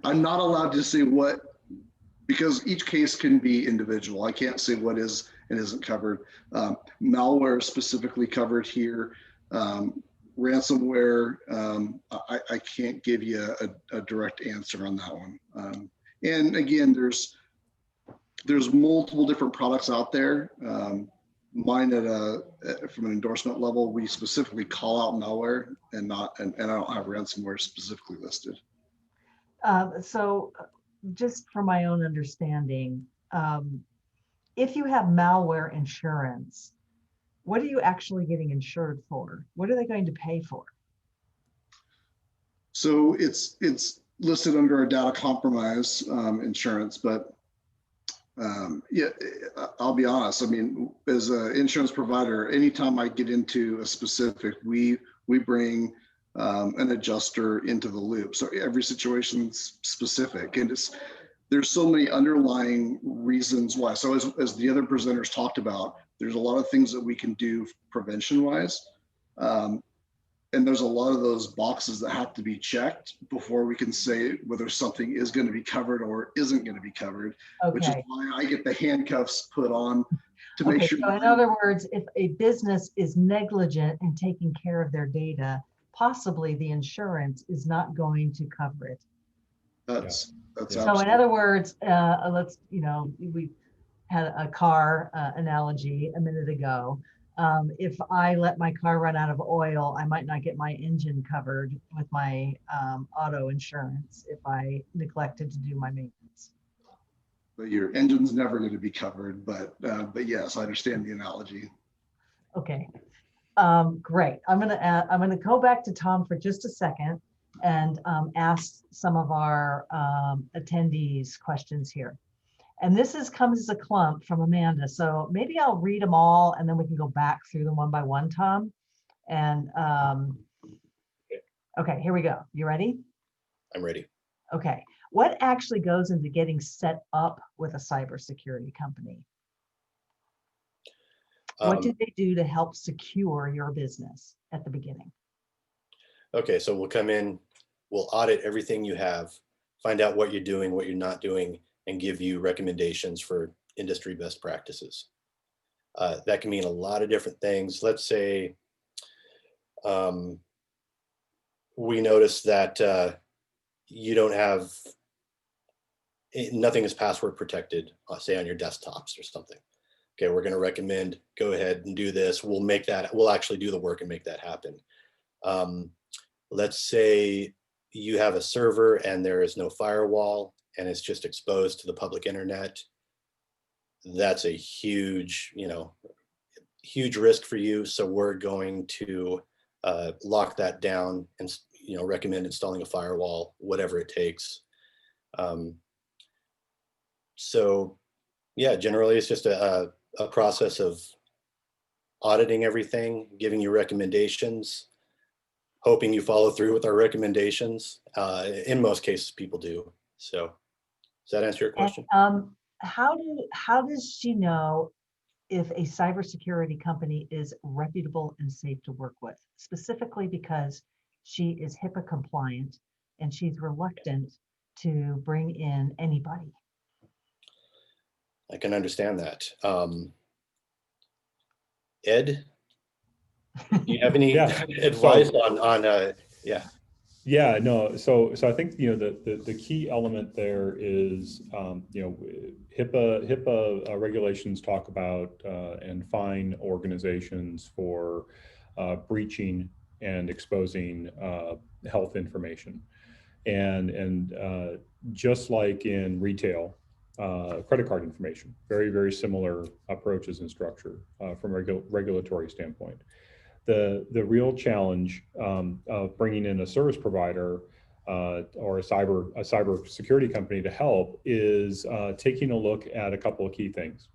[SPEAKER 6] not allowed to say what, because each case can be individual. I can't say what is and isn't covered. Malware is specifically covered here. Ransomware, I can't give you a direct answer on that one. And again, there's multiple different products out there. Mine from an endorsement level, we specifically call out malware and I don't have ransomware specifically listed.
[SPEAKER 2] So just for my own understanding, if you have malware insurance, what are you actually getting insured for? What are they going to pay for?
[SPEAKER 6] So it's listed under a data compromise insurance, but I'll be honest. I mean, as an insurance provider, anytime I get into a specific, we bring an adjuster into the loop. So every situation's specific, and there's so many underlying reasons why. So as the other presenters talked about, there's a lot of things that we can do prevention wise. And there's a lot of those boxes that have to be checked before we can say whether something is going to be covered or isn't going to be covered, which is
[SPEAKER 2] Okay.
[SPEAKER 6] why I get the handcuffs put on to make
[SPEAKER 2] Okay,
[SPEAKER 6] sure.
[SPEAKER 2] so in other words, if a business is negligent in taking care of their data, possibly the insurance is not going to cover it.
[SPEAKER 6] That's
[SPEAKER 2] So in
[SPEAKER 6] absolutely.
[SPEAKER 2] other words, let's, we had a car analogy a minute ago. If I let my car run out of oil, I might not get my engine covered with my auto insurance if I neglected to do my maintenance.
[SPEAKER 6] But your engine's never going to be covered, but yes, I understand the analogy.
[SPEAKER 2] Okay, great. I'm gonna go back to Tom for just a second and ask some of our attendees questions here. And this comes as a clump from Amanda. So maybe I'll read them all and then we can go back through them one by one, Tom. And okay, here we go. You ready?
[SPEAKER 5] I'm ready.
[SPEAKER 2] Okay. What actually goes into getting set up with a cybersecurity company? What did they do to help secure your business at the beginning?
[SPEAKER 5] Okay, so we'll come in, we'll audit everything you have, find out what you're doing, what you're not doing, and give you recommendations for industry best practices. That can mean a lot of different things. Let's say we notice that you don't have, nothing is password protected, say on your desktops or something. Okay, we're going to recommend go ahead and do this. We'll actually do the work and make that happen. Let's say you have a server and there is no firewall and it's just exposed to the public internet. That's a huge, huge risk for you. So we're going to lock that down and, recommend installing a firewall, whatever it takes. So yeah, generally it's just a process of auditing everything, giving you recommendations, hoping you follow through with our recommendations. In most cases, people do. So does that answer your question?
[SPEAKER 2] And, how does she know if a cybersecurity company is reputable and safe to work with? Specifically because she is HIPAA compliant and she's reluctant to bring in anybody.
[SPEAKER 5] I can understand that. Ed, do you have any advice on yeah?
[SPEAKER 4] Yeah, no. So I think the key element there is HIPAA regulations talk about and fine organizations for breaching and exposing health information, and just like in retail, credit card information, very similar approaches and structure from a regulatory standpoint. The real challenge of bringing in a service provider or a cyber security company to help is taking a look at a couple of key things.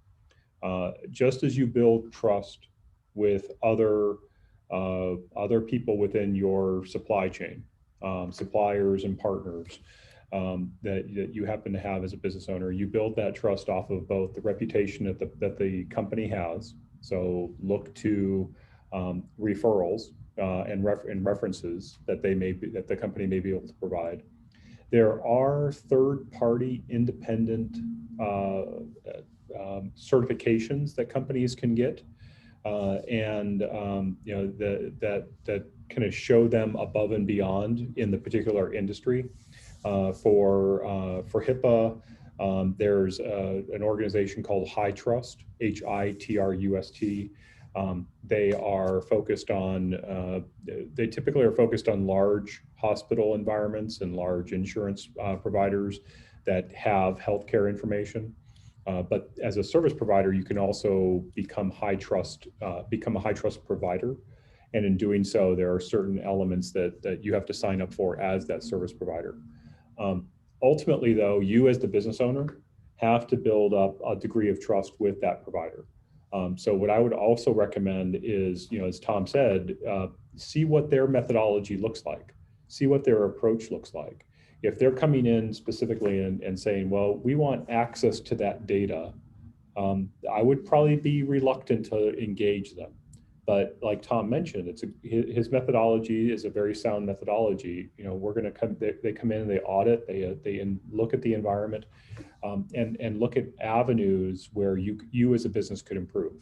[SPEAKER 4] Just as you build trust with other people within your supply chain, suppliers and partners that you happen to have as a business owner, you build that trust off of both the reputation that the company has. So look to referrals and references that that the company may be able to provide. There are third-party independent certifications that companies can get, that kind of show them above and beyond in the particular industry. For HIPAA, there's an organization called HITRUST, HITRUST. They are focused on, they typically are focused on large hospital environments and large insurance providers that have healthcare information. But as a service provider, you can also become a high trust provider. And in doing so, there are certain elements that you have to sign up for as that service provider. Ultimately, though, you as the business owner have to build up a degree of trust with that provider. So what I would also recommend is, as Tom said, see what their methodology looks like, see what their approach looks like. If they're coming in specifically and saying, well, we want access to that data, I would probably be reluctant to engage them. But like Tom mentioned, his methodology is a very sound methodology. You know, we're going to come, they come in, they audit, they look at the environment, and look at avenues where you as a business could improve.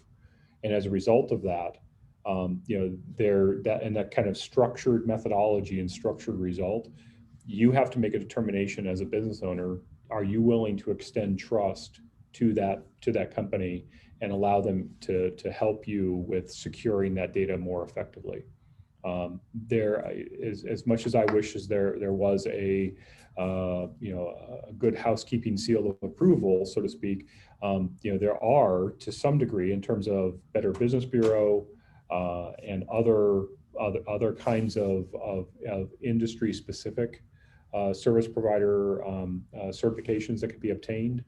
[SPEAKER 4] And as a result of that, you know, that kind of structured methodology and structured result, you have to make a determination as a business owner. Are you willing to extend trust to that company and allow them to help you with securing that data more effectively? There is, as much as I wish as there was a you know, a good housekeeping seal of approval, so to speak, you know, there are, to some degree, in terms of Better Business Bureau and other kinds of industry specific service provider certifications that could be obtained,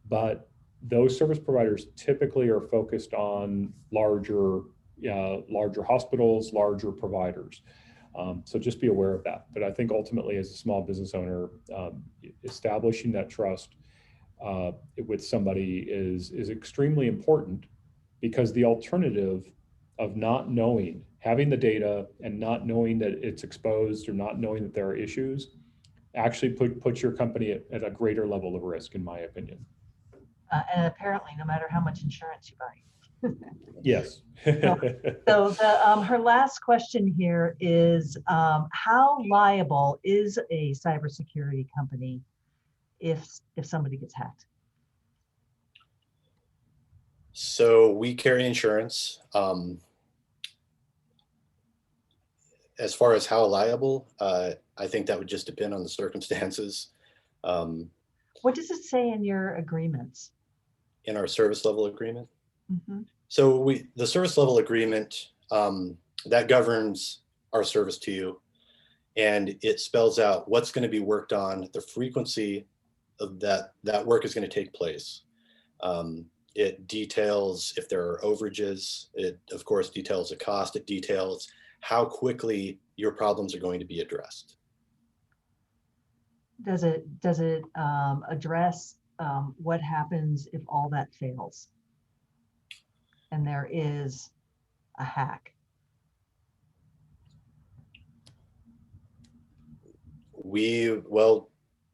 [SPEAKER 4] but those service providers typically are focused on larger hospitals, larger providers. So just be aware of that. But I think ultimately, as a small business owner, establishing that trust with somebody is extremely important, because the alternative of not knowing, having the data and not knowing that it's exposed or not knowing that there are issues, actually puts your company at a greater level of risk, in my opinion.
[SPEAKER 2] And apparently, no matter how much insurance you buy.
[SPEAKER 4] Yes.
[SPEAKER 2] So her last question here is, how liable is a cybersecurity company if somebody gets hacked?
[SPEAKER 5] So we carry insurance. As far as how liable, I think that would just depend on the circumstances.
[SPEAKER 2] What does it say in your agreements?
[SPEAKER 5] In our service level agreement.
[SPEAKER 2] Mm-hmm.
[SPEAKER 5] So the service level agreement, that governs our service to you, and it spells out what's going to be worked on, the frequency of that work is going to take place. It details if there are overages. It, of course, details the cost. It details how quickly your problems are going to be addressed.
[SPEAKER 2] Does it address what happens if all that fails and there is a hack?
[SPEAKER 5] Well,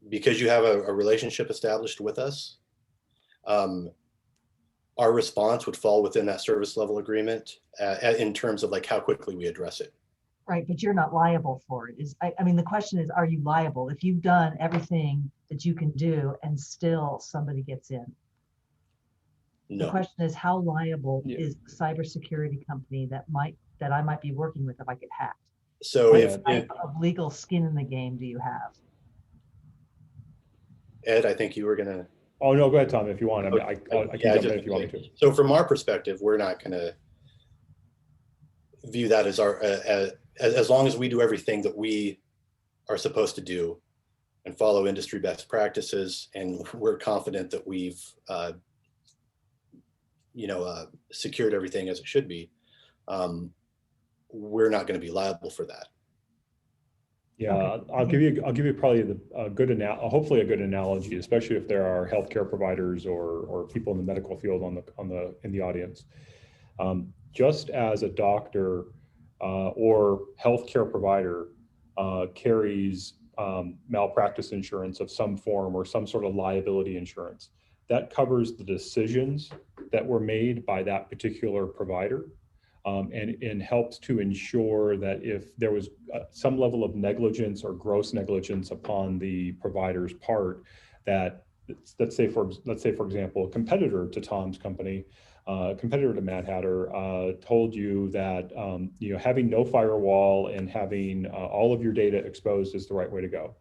[SPEAKER 5] because you have a relationship established with us, our response would fall within that service level agreement in terms of like how quickly we address it.
[SPEAKER 2] Right, but you're not liable for it. I mean, the question is, are you liable if you've done everything that you can do and still somebody gets in?
[SPEAKER 5] No.
[SPEAKER 2] The question is, how liable
[SPEAKER 4] Yeah.
[SPEAKER 2] is the cybersecurity company that I might be working with if I get hacked?
[SPEAKER 5] So
[SPEAKER 2] What type of legal skin in the game do you have?
[SPEAKER 5] Ed, I think you were gonna.
[SPEAKER 4] Oh no, go ahead, Tom, if you want. I mean, I can jump in if you want me to.
[SPEAKER 5] So from our perspective, we're not gonna view that as our, as long as we do everything that we are supposed to do and follow industry best practices, and we're confident that we've, secured everything as it should be, we're not going to be liable for that.
[SPEAKER 4] Yeah,
[SPEAKER 2] Okay.
[SPEAKER 4] I'll give you probably hopefully a good analogy, especially if there are healthcare providers or people in the medical field in the audience. Just as a doctor or healthcare provider carries malpractice insurance of some form or some sort of liability insurance, that covers the decisions that were made by that particular provider. And helps to ensure that if there was some level of negligence or gross negligence upon the provider's part, that let's say for example, a competitor to Tom's company, competitor to Mad Hatter, told you that having no firewall and having all of your data exposed is the right way to go.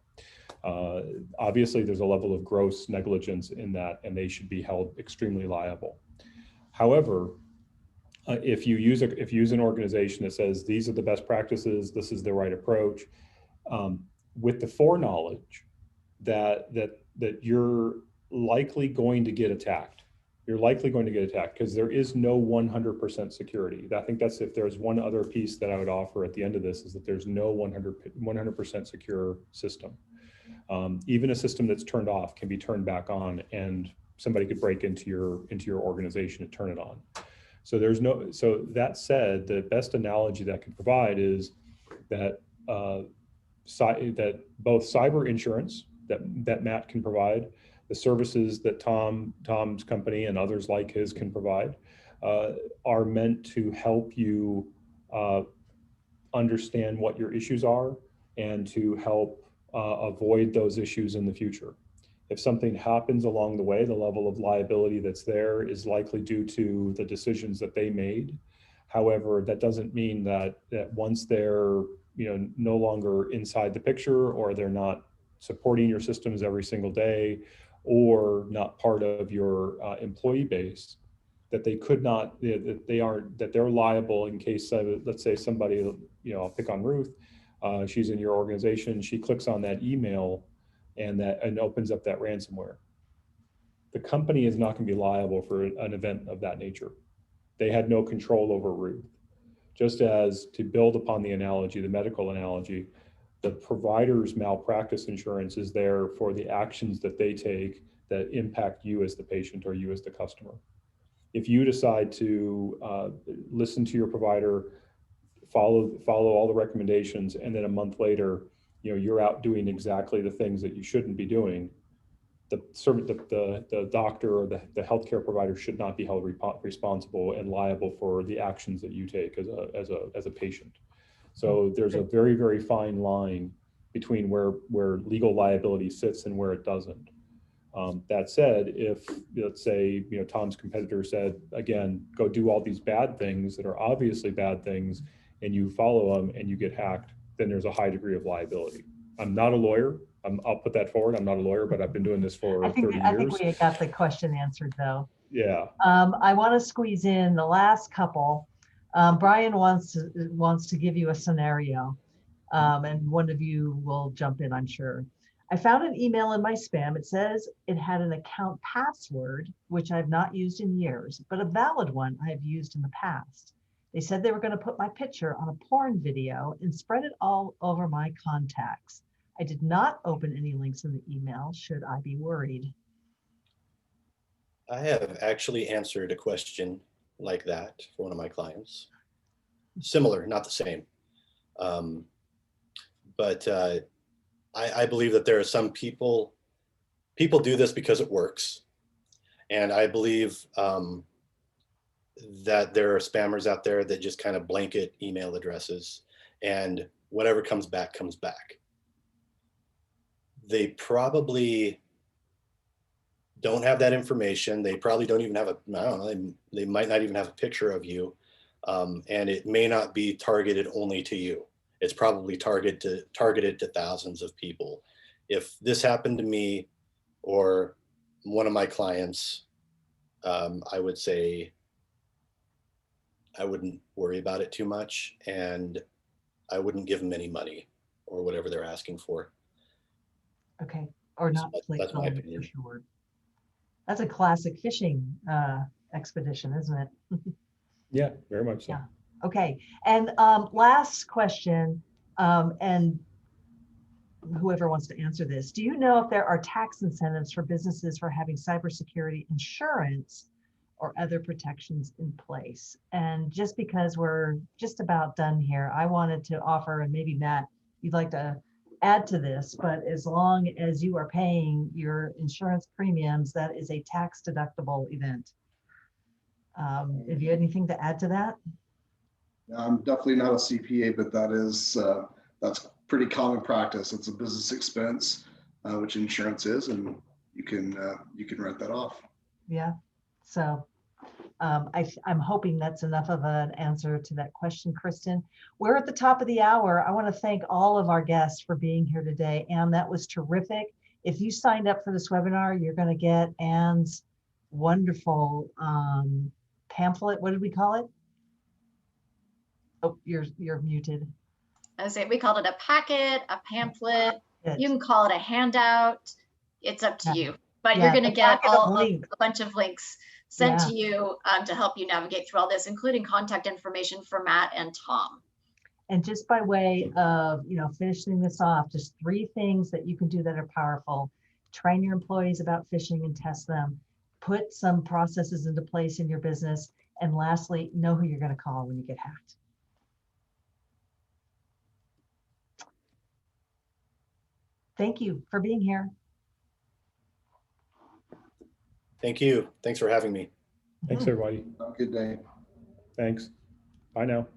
[SPEAKER 4] Obviously, there's a level of gross negligence in that, and they should be held extremely liable. However, if you use an organization that says these are the best practices, this is the right approach, with the foreknowledge that you're likely going to get attacked, you're likely going to get attacked because there is no 100% security. I think that's, if there's one other piece that I would offer at the end of this, is that there's no 100% secure system. Even a system that's turned off can be turned back on, and somebody could break into your organization and turn it on. So so that said, the best analogy that I can provide is that that both cyber insurance that Matt can provide, the services that Tom's company and others like his can provide, are meant to help you understand what your issues are and to help avoid those issues in the future. If something happens along the way, the level of liability that's there is likely due to the decisions that they made. However, that doesn't mean that once they're no longer inside the picture, or they're not supporting your systems every single day, or not part of your employee base, that they could not, that they're liable in case, let's say somebody, I'll pick on Ruth, she's in your organization, she clicks on that email and opens up that ransomware. The company is not going to be liable for an event of that nature. They had no control over Ruth. Just as, to build upon the analogy, the medical analogy, the provider's malpractice insurance is there for the actions that they take that impact you as the patient or you as the customer. If you decide to listen to your provider, follow all the recommendations, and then a month later, you're out doing exactly the things that you shouldn't be doing, the doctor or the healthcare provider should not be held responsible and liable for the actions that you take as a patient. So there's a very, very fine line between where legal liability sits and where it doesn't. That said, if, let's say, Tom's competitor said, again, go do all these bad things that are obviously bad things, and you follow them and you get hacked, then there's a high degree of liability. I'm not a lawyer. I'll put that forward. I'm not a lawyer, but I've been doing this for 30 years.
[SPEAKER 2] I think we got the question answered, though.
[SPEAKER 4] Yeah.
[SPEAKER 2] I want to squeeze in the last couple. Brian wants to give you a scenario, and one of you will jump in, I'm sure. I found an email in my spam. It says it had an account password, which I've not used in years, but a valid one I have used in the past. They said they were going to put my picture on a porn video and spread it all over my contacts. I did not open any links in the email. Should I be worried?
[SPEAKER 5] I have actually answered a question like that for one of my clients. Similar, not the same. But I believe that there are some people do this because it works. And I believe that there are spammers out there that just kind of blanket email addresses, and whatever comes back comes back. They probably don't have that information. They probably don't even have I don't know, they might not even have a picture of you. And it may not be targeted only to you. It's probably targeted to thousands of people. If this happened to me or one of my clients, I would say I wouldn't worry about it too much, and I wouldn't give them any money or whatever they're asking for.
[SPEAKER 2] Okay, or not.
[SPEAKER 5] That's my opinion.
[SPEAKER 2] For sure. That's a classic fishing expedition, isn't it?
[SPEAKER 4] Yeah, very much so.
[SPEAKER 2] Yeah. Okay, and last question, and whoever wants to answer this, do you know if there are tax incentives for businesses for having cybersecurity insurance or other protections in place? And just because we're just about done here, I wanted to offer, and maybe Matt, you'd like to add to this, but as long as you are paying your insurance premiums, that is a tax deductible event. Have you anything to add to that?
[SPEAKER 6] I'm definitely not a CPA, but that's pretty common practice. It's a business expense, which insurance is, and you can write that off.
[SPEAKER 2] Yeah. So I'm hoping that's enough of an answer to that question, Kristen. We're at the top of the hour. I want to thank all of our guests for being here today. Anne, that was terrific. If you signed up for this webinar, you're going to get Anne's wonderful pamphlet. What did we call it? Oh, you're muted.
[SPEAKER 3] I was saying we called it a packet, a pamphlet.
[SPEAKER 2] Good.
[SPEAKER 3] You can call it a handout. It's up to
[SPEAKER 2] Yeah.
[SPEAKER 3] you, but
[SPEAKER 2] Yeah,
[SPEAKER 3] you're going to
[SPEAKER 2] the
[SPEAKER 3] get
[SPEAKER 2] packet of
[SPEAKER 3] a
[SPEAKER 2] links.
[SPEAKER 3] bunch of links sent
[SPEAKER 2] Yeah.
[SPEAKER 3] to you to help you navigate through all this, including contact information for Matt and Tom.
[SPEAKER 2] And just by way of, finishing this off, just 3 things that you can do that are powerful. Train your employees about phishing and test them. Put some processes into place in your business. And lastly, know who you're going to call when you get hacked. Thank you for being here.
[SPEAKER 5] Thank you. Thanks for having me.
[SPEAKER 4] Thanks, everybody.
[SPEAKER 6] Have a good day.
[SPEAKER 4] Thanks. Bye now.